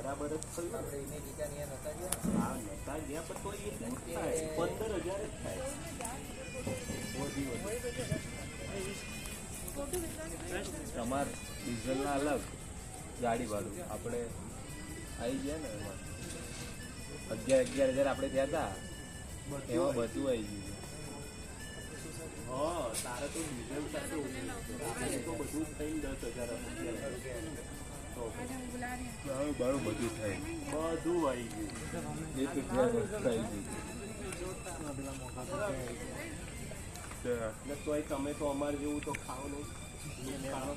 બરાબર જ થયું. આપણે અમેરિકા ની નતા ગયા. હા નતા ગયા પણ તો એટલું જ થાય 15,000 જ થાય. તમારે ડીઝલના અલગ ગાડી ભાડું આપણે આવી ગયા ને એમાં 11,000 આપણે ગયા હતા એમાં બધું આવી ગયું. હા તારે તો ડીઝલ સાથે આપણે તો બધું જ થઈને 10,000 બારું બધું થાય બધું આવી ગયું. એક આવી ગયું તોય તમે તો અમારે જેવું તો ખાવ નહીં.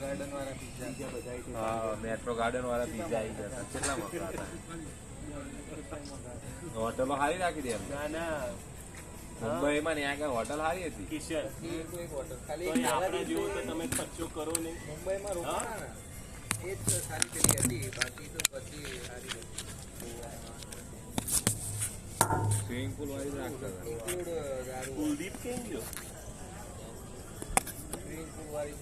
ગાર્ડન વાળા પીઝા બધા. હા મેટ્રો ગાર્ડન વાળા પીઝા આવી ગયા કેટલા મોટા હતા. હોટલો સારી રાખી દે. ના ના મુંબઈમાં ને આગળ હોટલ સારી હતી. કિશન હોટલ ખાલી આપણે જેવું તો તમે ખર્ચો કરો નહીં. મુંબઈમાં રોકાણા એ જ સારી પેલી હતી બાકી તો બધી સારી હતી. સ્વિમિંગ પુલ વાળી રાખતા હતા. કુલદીપ કેમ ગયો? સ્વિમિંગ પુલ વાળી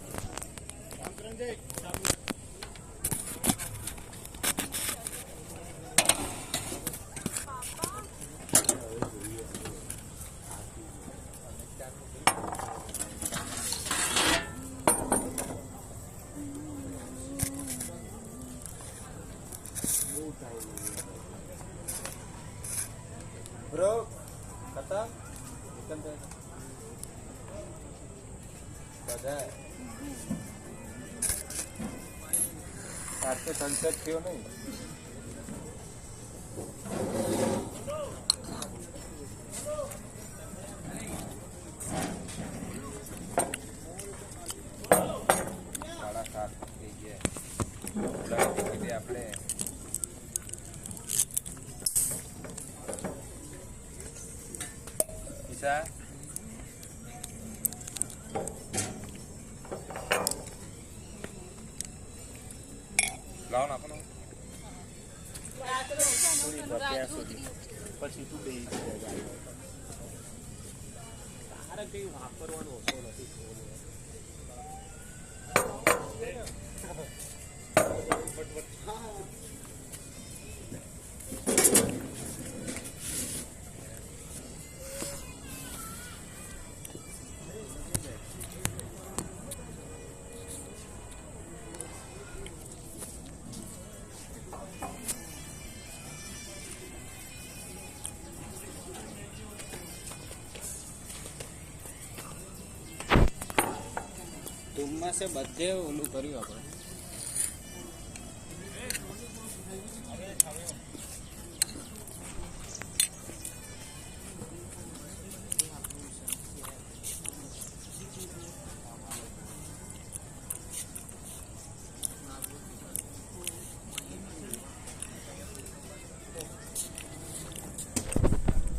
bro kata ikan teh બધા સાથે સનસેટ થયો નહીં. સાડા 7 થઈ ગયા આપણે ઈશા લાવો નાખો ને પછી તું બે તારે કઈ વાપરવાનો ઓછો નથી. ટૂંકમાં છે બધે ઓલું કર્યું આપણે.